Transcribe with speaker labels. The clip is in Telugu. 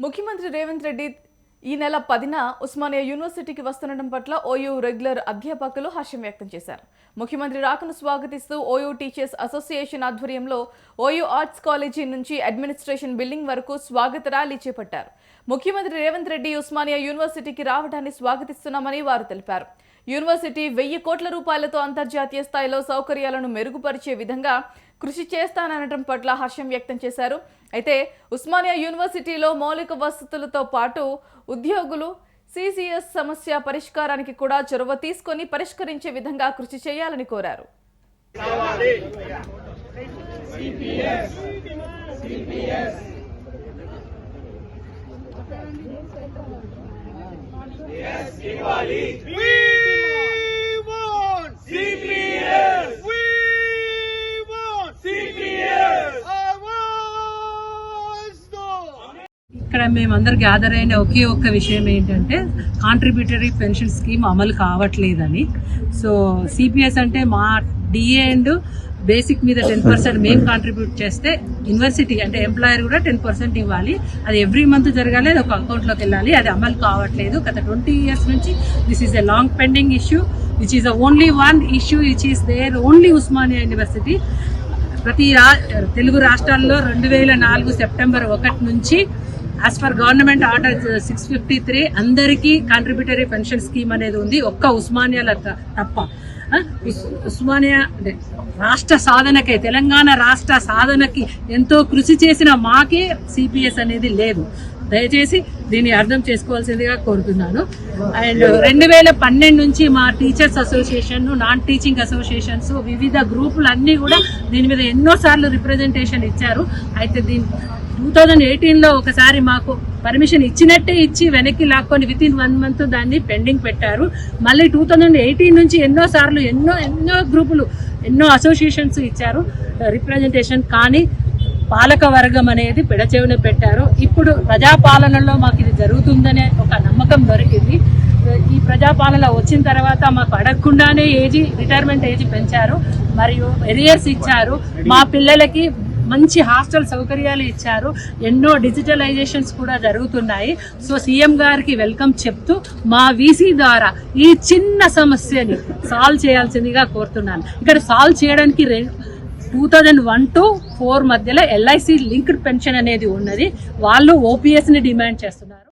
Speaker 1: ముఖ్యమంత్రి రేవంత్ రెడ్డి ఈ నెల 10న ఉస్మానియా యూనివర్సిటీకి వస్తుండడం పట్ల ఓయూ రెగ్యులర్ అధ్యాపకులు హర్షం వ్యక్తం చేశారు. ముఖ్యమంత్రి రాకను స్వాగతిస్తూ ఓయూ టీచర్స్ అసోసియేషన్ ఆధ్వర్యంలో ఓయూ ఆర్ట్స్ కాలేజీ నుంచి అడ్మినిస్ట్రేషన్ బిల్డింగ్ వరకు స్వాగత ర్యాలీ చేపట్టారు. ముఖ్యమంత్రి రేవంత్ రెడ్డి ఉస్మానియా యూనివర్సిటీకి రావడాన్ని స్వాగతిస్తున్నామని వారు తెలిపారు. యూనివర్సిటీ 1000 కోట్ల రూపాయలతో అంతర్జాతీయ స్థాయిలో సౌకర్యాలను మెరుగుపరిచే విధంగా కృషి చేస్తాననడం పట్ల హర్షం వ్యక్తం చేశారు. అయితే ఉస్మానియా యూనివర్సిటీలో మౌలిక వసతులతో పాటు ఉద్యోగులు సిసిఎస్ సమస్య పరిష్కారానికి కూడా చొరవ తీసుకొని పరిష్కరించే విధంగా కృషి చేయాలని కోరారు.
Speaker 2: ఇక్కడ మేమందరు గ్యాదర్ అయిన ఒకే ఒక్క విషయం ఏంటంటే కాంట్రిబ్యూటరీ పెన్షన్ స్కీమ్ అమలు కావట్లేదని. సో సిపిఎస్ అంటే మా డిఏ అండ్ బేసిక్ మీద 10% మేము కాంట్రిబ్యూట్ చేస్తే యూనివర్సిటీ అంటే ఎంప్లాయర్ కూడా 10% ఇవ్వాలి. అది ఎవ్రీ మంత్ జరగాలి, అది ఒక అకౌంట్లోకి వెళ్ళాలి. అది అమలు కావట్లేదు. గత 20 years నుంచి this is a long pending issue which is only one issue which is there only Osmania university. ప్రతి తెలుగు రాష్ట్రాల్లో 2004 సెప్టెంబర్ 1 నుంచి యాజ్ పర్ గవర్నమెంట్ ఆర్డర్ 653 అందరికీ కాంట్రిబ్యూటరీ పెన్షన్ స్కీమ్ అనేది ఉంది, ఒక్క ఉస్మానియాలో తప్ప. ఉస్మానియా రాష్ట్ర సాధనకే, తెలంగాణ రాష్ట్ర సాధనకి ఎంతో కృషి చేసిన మాకే సిపిఎస్ అనేది లేదు. దయచేసి దీన్ని అర్థం చేసుకోవాల్సిందిగా కోరుతున్నాను. అండ్ 2012 నుంచి మా teachers association, non teaching associations, వివిధ గ్రూపులు అన్నీ కూడా దీని మీద ఎన్నోసార్లు రిప్రజెంటేషన్ ఇచ్చారు. అయితే దీని 2018లో ఒకసారి మాకు పర్మిషన్ ఇచ్చినట్టే ఇచ్చి వెనక్కి లాక్కొని వితిన్ 1 month దాన్ని పెండింగ్ పెట్టారు. మళ్ళీ 2018 నుంచి ఎన్నోసార్లు ఎన్నో గ్రూపులు, ఎన్నో అసోసియేషన్స్ ఇచ్చారు రిప్రజెంటేషన్. కానీ పాలక వర్గం అనేది పెడచెవిన పెట్టారు. ఇప్పుడు ప్రజాపాలనలో మాకు ఇది జరుగుతుందనే ఒక నమ్మకం దొరికింది. ఈ ప్రజాపాలన వచ్చిన తర్వాత మాకు అడగకుండానే రిటైర్మెంట్ ఏజ్ పెంచారు, మరియు ఎరియర్స్ ఇచ్చారు. మా పిల్లలకి మంచి హాస్టల్ సౌకర్యాలు ఇచ్చారు. ఎన్నో డిజిటలైజేషన్స్ కూడా జరుగుతున్నాయి. సో సీఎం గారికి వెల్కమ్ చెప్తూ మా వీసీ ద్వారా ఈ చిన్న సమస్యని సాల్వ్ చేయాల్సిందిగా కోరుతున్నాను. ఇక్కడ సాల్వ్ చేయడానికి 2001 to 2004 మధ్యలో LIC లింక్డ్ పెన్షన్ అనేది ఉన్నది. వాళ్ళు OPS ని డిమాండ్ చేస్తున్నారు.